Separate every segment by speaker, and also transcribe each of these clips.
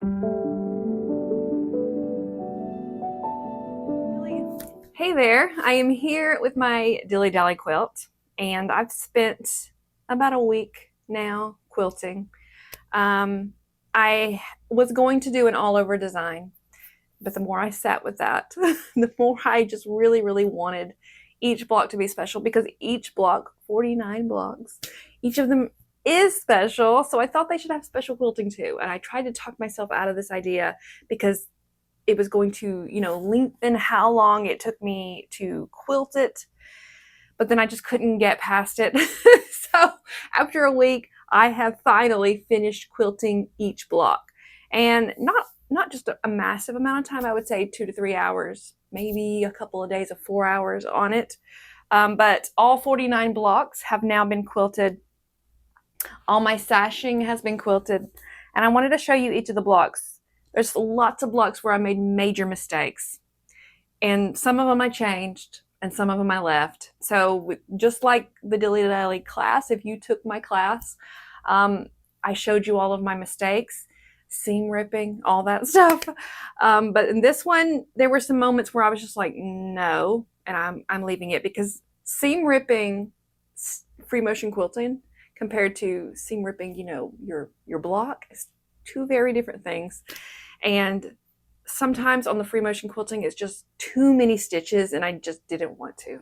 Speaker 1: Hey there, I am here with my Dilly Dally quilt, and I've spent about a week now quilting. I was going to do an all over design, but the more I sat with that, the more I just really wanted each block to be special because each block, 49 blocks, each of them is special. So I thought they should have special quilting too. And I tried to talk myself out of this idea because it was going to, lengthen how long it took me to quilt it. But then I just couldn't get past it. So after a week, I have finally finished quilting each block. And not just a massive amount of time, I would say 2 to 3 hours, maybe a couple of days of 4 hours on it. But all 49 blocks have now been quilted. All my sashing has been quilted. And I wanted to show you each of the blocks. There's lots of blocks where I made major mistakes. And some of them I changed and some of them I left. So just like the Dilly Dally class, if you took my class, I showed you all of my mistakes, seam ripping, all that stuff. But in this one, there were some moments where I was just like, no, and I'm leaving it because seam ripping free motion quilting compared to seam ripping, your block is two very different things. And sometimes on the free motion quilting, it's just too many stitches and I just didn't want to.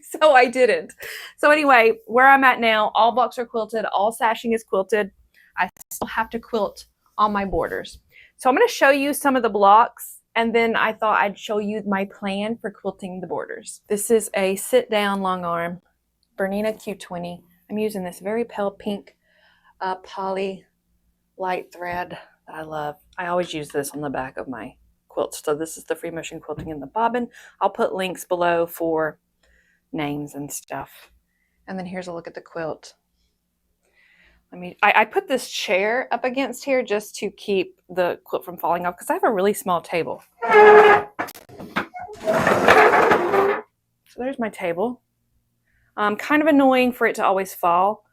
Speaker 1: So I didn't. So anyway, where I'm at now, all blocks are quilted, all sashing is quilted. I still have to quilt on my borders. So I'm going to show you some of the blocks and then I thought I'd show you my plan for quilting the borders. This is a sit down long arm Bernina Q20. I'm using this very pale pink poly light thread that I love. I always use this on the back of my quilts. So this is the free motion quilting in the bobbin. I'll put links below for names and stuff. And then here's a look at the quilt. I put this chair up against here just to keep the quilt from falling off because I have a really small table. So there's my table. Kind of annoying for it to always fall.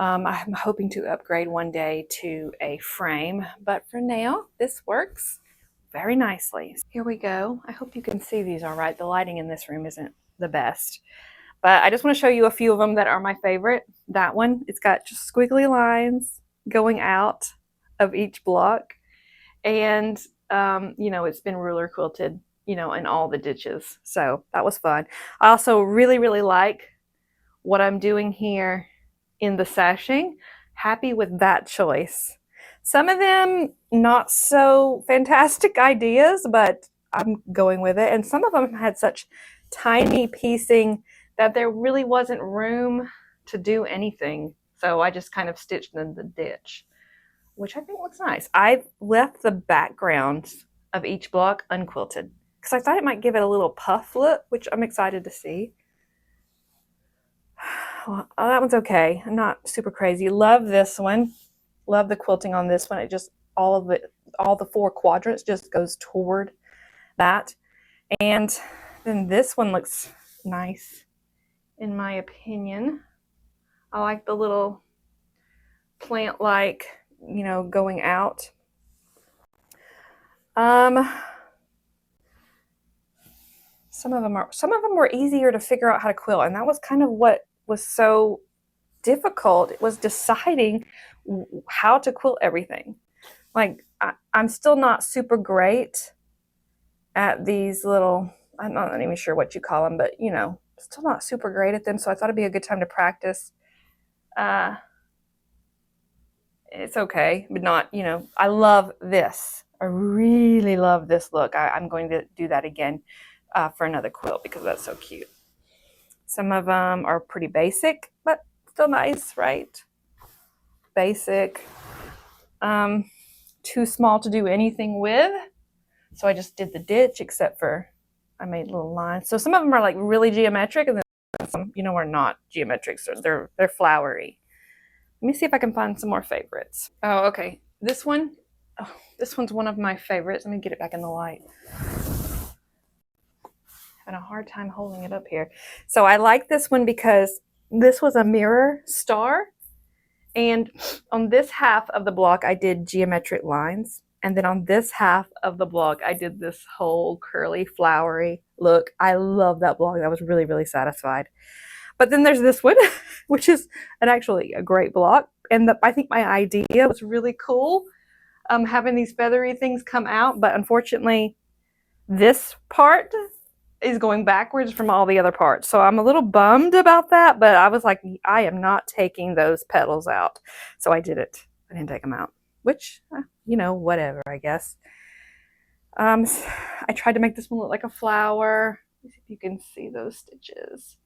Speaker 1: I'm hoping to upgrade one day to a frame, but for now, this works very nicely. Here we go. I hope you can see these all right. The lighting in this room isn't the best, but I just want to show you a few of them that are my favorite. That one, it's got just squiggly lines going out of each block, and it's been ruler quilted, in all the ditches. So that was fun. I also really like what I'm doing here in the sashing. Happy with that choice. Some of them not so fantastic ideas, but I'm going with it. And some of them had such tiny piecing that there really wasn't room to do anything. So I just kind of stitched in the ditch, which I think looks nice. I've left the backgrounds of each block unquilted because I thought it might give it a little puff look, which I'm excited to see. Well, that one's okay. I'm not super crazy. Love this one. Love the quilting on this one. It just, all the 4 quadrants just goes toward that. And then this one looks nice, in my opinion. I like the little plant-like, going out. Some of them were easier to figure out how to quilt, and that was kind of what was so difficult. It was deciding how to quilt everything. Like I'm still not super great at these little, I'm not even sure what you call them, but still not super great at them. So I thought it'd be a good time to practice. It's okay, but not, I love this. I really love this look. I'm going to do that again for another quilt because that's so cute. Some of them are pretty basic, but still nice, right? Basic. Too small to do anything with. So I just did the ditch, except for I made little lines. So some of them are like really geometric, and then some, are not geometric. So they're flowery. Let me see if I can find some more favorites. Oh, okay. This one's one of my favorites. Let me get it back in the light. Having a hard time holding it up here. So I like this one because this was a mirror star, And on this half of the block, I did geometric lines. And then on this half of the block, I did this whole curly, flowery look. I love that block. I was really, really satisfied. But then there's this one, which is actually a great block. And I think my idea was really cool, having these feathery things come out. But unfortunately, this part is going backwards from all the other parts. So I'm a little bummed about that, but I was like, I am not taking those petals out. So I did it. I didn't take them out, which, you know, whatever, I guess. I tried to make this one look like a flower. Let's see if you can see those stitches.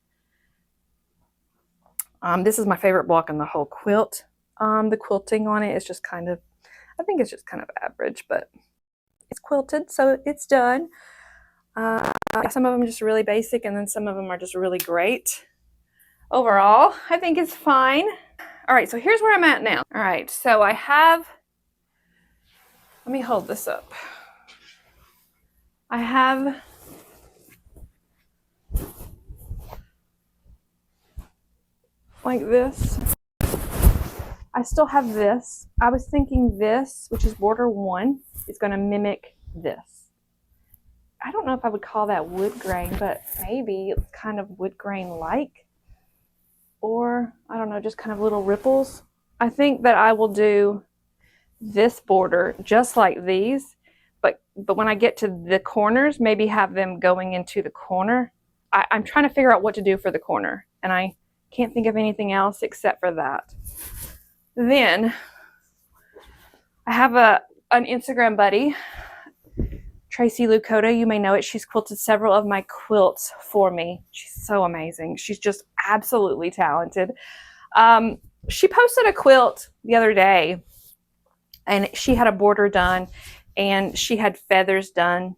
Speaker 1: This is my favorite block in the whole quilt. The quilting on it is just kind of, I think it's just kind of average, but it's quilted, so it's done. Some of them are just really basic, and then some of them are just really great. Overall, I think it's fine. All right, so here's where I'm at now. All right, so I have, let me hold this up. I have like this. I still have this. I was thinking this, which is border 1, is going to mimic this. I don't know if I would call that wood grain, but maybe it's kind of wood grain like, or I don't know, just kind of little ripples. I think that I will do this border just like these, but when I get to the corners, maybe have them going into the corner. I'm trying to figure out what to do for the corner, and I can't think of anything else except for that. Then I have an Instagram buddy, Tracy Lucoda. You may know it. She's quilted several of my quilts for me. She's so amazing. She's just absolutely talented. She posted a quilt the other day, and she had a border done, and she had feathers done,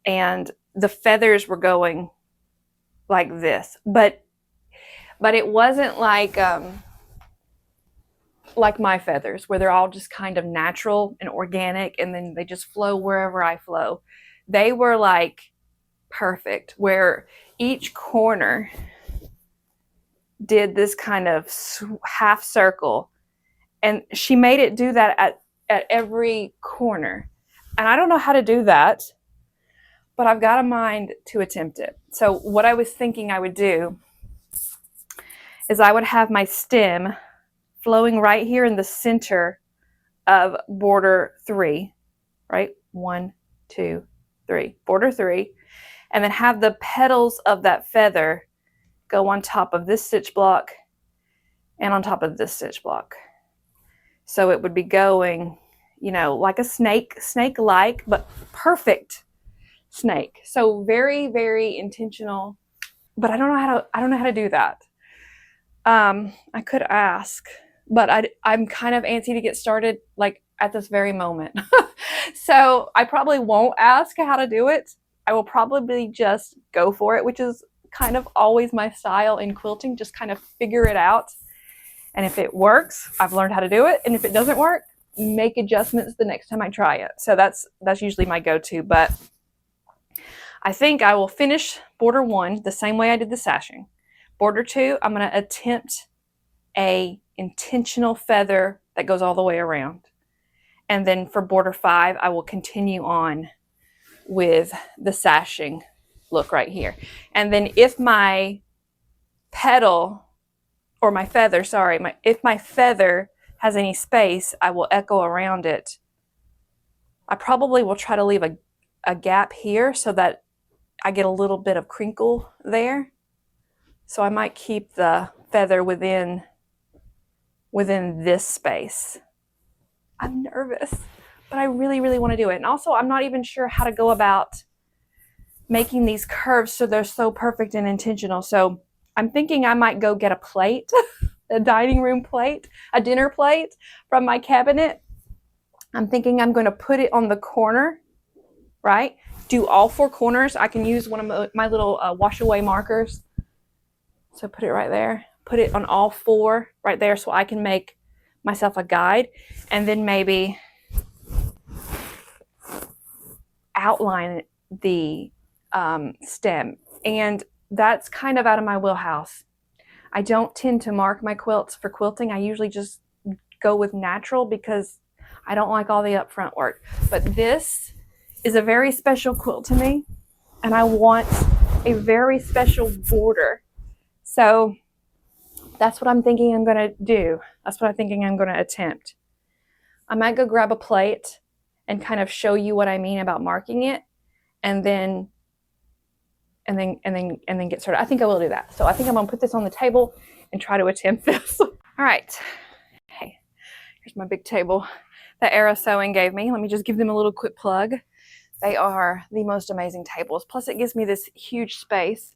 Speaker 1: and the feathers were going like this, but it wasn't like my feathers, where they're all just kind of natural and organic, and then they just flow wherever I flow. They were like perfect, where each corner did this kind of half circle, and she made it do that at every corner. And I don't know how to do that, but I've got a mind to attempt it. So what I was thinking I would do is I would have my stem flowing right here in the center of border 3, right? 1, 2, 3, border 3, and then have the petals of that feather go on top of this stitch block and on top of this stitch block. So it would be going, you know, like a snake-like, but perfect snake. So very, very intentional, but I don't know how to do that. I could ask, but I'm kind of antsy to get started like at this very moment. So I probably won't ask how to do it. I will probably just go for it, which is kind of always my style in quilting, just kind of figure it out. And if it works, I've learned how to do it. And if it doesn't work, make adjustments the next time I try it. So that's usually my go-to. But I think I will finish border 1 the same way I did the sashing. Border 2, I'm going to attempt a intentional feather that goes all the way around. And then for border 5, I will continue on with the sashing look right here. And then if my petal, or my feather, sorry, if my feather has any space, I will echo around it. I probably will try to leave a gap here so that I get a little bit of crinkle there. So I might keep the feather within this space. I'm nervous, but I really, really want to do it. And also, I'm not even sure how to go about making these curves so they're so perfect and intentional. So I'm thinking I might go get a plate, a dining room plate, a dinner plate from my cabinet. I'm thinking I'm going to put it on the corner, right? Do all 4 corners. I can use one of my little wash away markers. So put it right there. Put it on all 4 right there so I can make myself a guide, and then maybe outline the stem. And that's kind of out of my wheelhouse. I don't tend to mark my quilts for quilting. I usually just go with natural because I don't like all the upfront work. But this is a very special quilt to me, and I want a very special border. So that's what I'm thinking I'm going to do. That's what I'm thinking I'm going to attempt. I might go grab a plate and kind of show you what I mean about marking it, and then get started. I think I will do that. So I think I'm going to put this on the table and try to attempt this. All right. Hey, here's my big table that Era Sewing gave me. Let me just give them a little quick plug. They are the most amazing tables. Plus it gives me this huge space.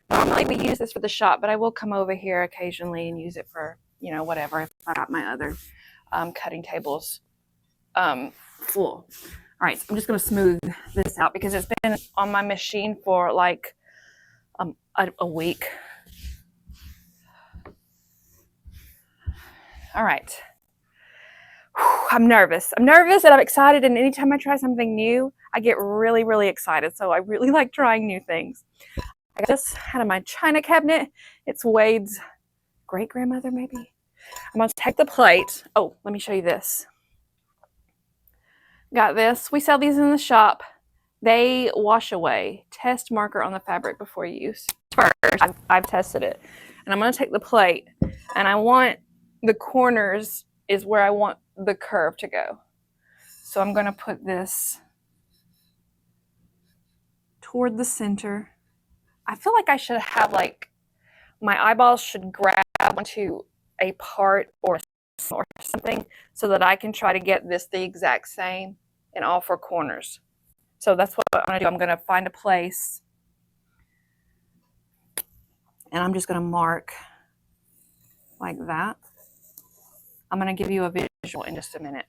Speaker 1: Normally we use this for the shop, but I will come over here occasionally and use it for, you know, whatever, if I got my other cutting tables full. All right, so I'm just going to smooth this out because it's been on my machine for like a week. All right. I'm nervous. I'm nervous and I'm excited, and anytime I try something new, I get really, really excited. So I really like trying new things. I got this out of my china cabinet. It's Wade's great-grandmother, maybe. I'm going to take the plate. Oh, let me show you this. Got this. We sell these in the shop. They wash away. Test marker on the fabric before use. First, I've tested it. And I'm going to take the plate, and I want the corners is where I want the curve to go. So I'm going to put this toward the center. I feel like I should have, like, my eyeballs should grab onto a part or something so that I can try to get this the exact same in all four corners. So that's what I'm going to do. I'm going to find a place, and I'm just going to mark like that. I'm going to give you a visual in just a minute.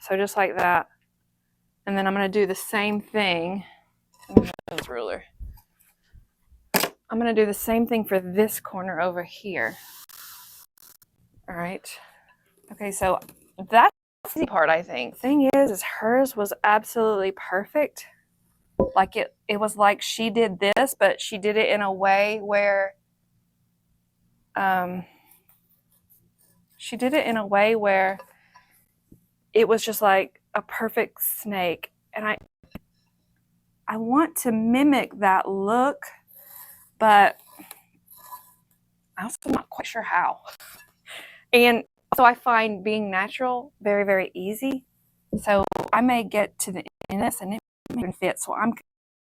Speaker 1: So just like that. And then I'm going to do the same thing. This ruler. I'm going to do the same thing for this corner over here. All right. Okay, so that's the part, I think. Thing is hers was absolutely perfect. Like it was like she did this, but she did it in a way where it was just like a perfect snake. And I want to mimic that look, but I'm also not quite sure how. And so I find being natural very, very easy. So I may get to the end of this and it may even fit. So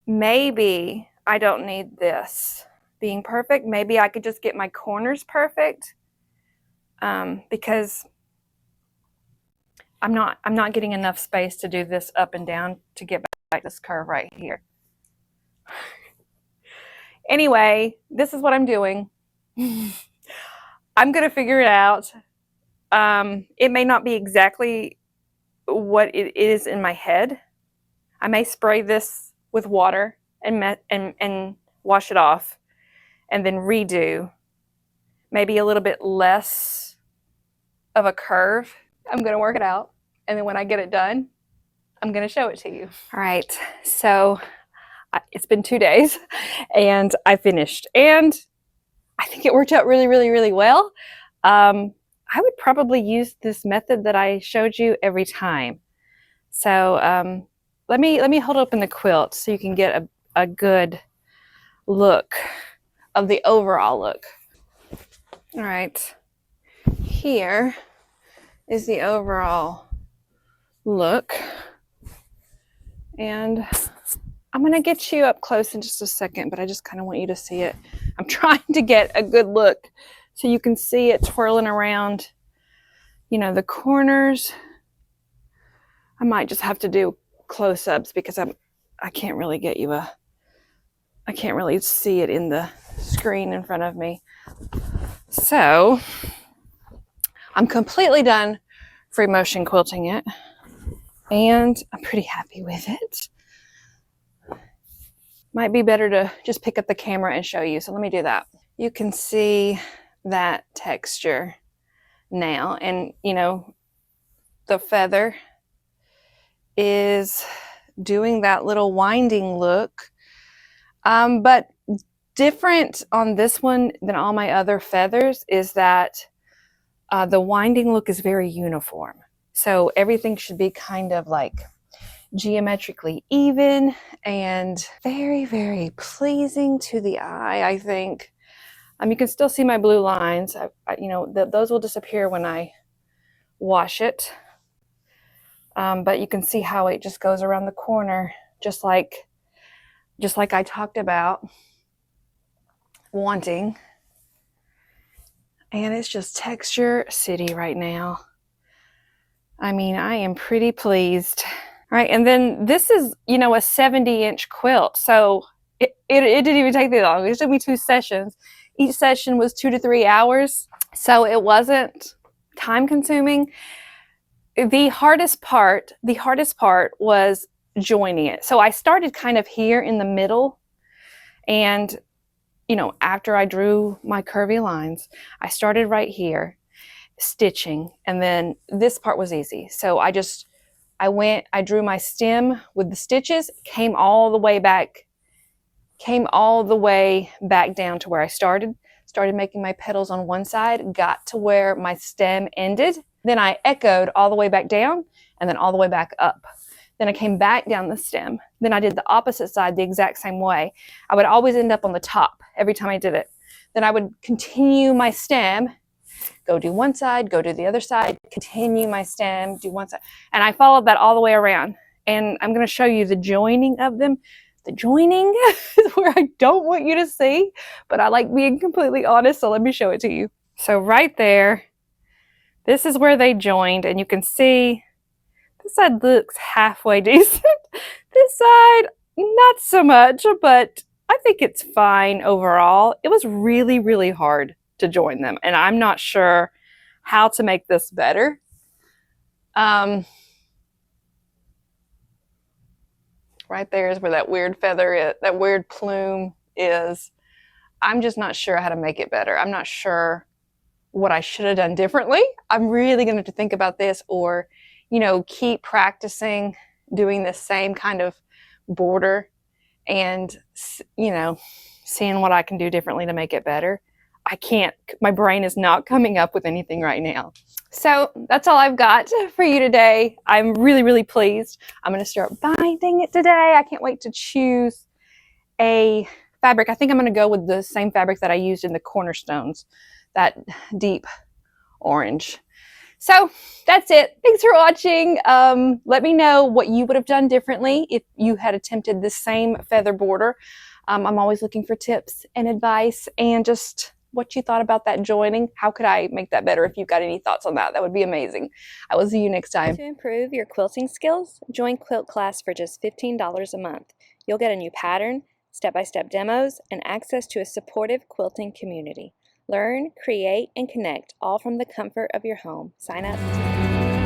Speaker 1: maybe I don't need this being perfect. Maybe I could just get my corners perfect, because I'm not getting enough space to do this up and down to get back this curve right here. Anyway, this is what I'm doing. I'm going to figure it out. It may not be exactly what it is in my head. I may spray this with water and wash it off and then redo. Maybe a little bit less of a curve. I'm going to work it out. And then when I get it done, I'm going to show it to you. All right. So it's been 2 days and I finished. And I think it worked out really, really, really well. I would probably use this method that I showed you every time. So let me hold open the quilt so you can get a good look of the overall look. All right, here is the overall look. And I'm going to get you up close in just a second, but I just kind of want you to see it. I'm trying to get a good look so you can see it twirling around, you know, the corners. I might just have to do close-ups because I can't really get you I can't really see it in the screen in front of me. So I'm completely done free motion quilting it, and I'm pretty happy with it. Might be better to just pick up the camera and show you. So let me do that. You can see that texture now, and you know, the feather is doing that little winding look, but different on this one than all my other feathers is that the winding look is very uniform. So everything should be kind of like geometrically even and very, very pleasing to the eye, I think. You can still see my blue lines. Those will disappear when I wash it. But you can see how it just goes around the corner, just like I talked about wanting. And it's just texture city right now. I mean, I am pretty pleased. All right, and then this is, a 70-inch quilt. So it didn't even take that long. It took me 2 sessions. Each session was 2 to 3 hours. So it wasn't time consuming. The hardest part was joining it. So I started kind of here in the middle, and after I drew my curvy lines, I started right here stitching, and then this part was easy. So I drew my stem with the stitches, came all the way back down to where I started making my petals on one side, got to where my stem ended. Then I echoed all the way back down and then all the way back up. Then I came back down the stem. Then I did the opposite side the exact same way. I would always end up on the top every time I did it. Then I would continue my stem, go do one side, go do the other side, continue my stem, do one side. And I followed that all the way around. And I'm going to show you the joining of them. The joining is where I don't want you to see, but I like being completely honest, so let me show it to you. So right there, this is where they joined, and you can see this side looks halfway decent. This side, not so much, but I think it's fine overall. It was really, really hard to join them, and I'm not sure how to make this better. Right there is where that weird feather is, that weird plume is. I'm just not sure how to make it better. I'm not sure what I should have done differently. I'm really going to have to think about this, or, keep practicing doing the same kind of border and, seeing what I can do differently to make it better. I can't, my brain is not coming up with anything right now. So that's all I've got for you today. I'm really, really pleased. I'm going to start binding it today. I can't wait to choose a fabric. I think I'm going to go with the same fabric that I used in the cornerstones, that deep orange. So that's it. Thanks for watching. Let me know what you would have done differently if you had attempted the same feather border. I'm always looking for tips and advice, and just what you thought about that joining. How could I make that better? If you've got any thoughts on that, that would be amazing. I will see you next time.
Speaker 2: To improve your quilting skills, join Quilt class for just $15 a month. You'll get a new pattern, step-by-step demos, and access to a supportive quilting community. Learn, create, and connect, all from the comfort of your home. Sign up today.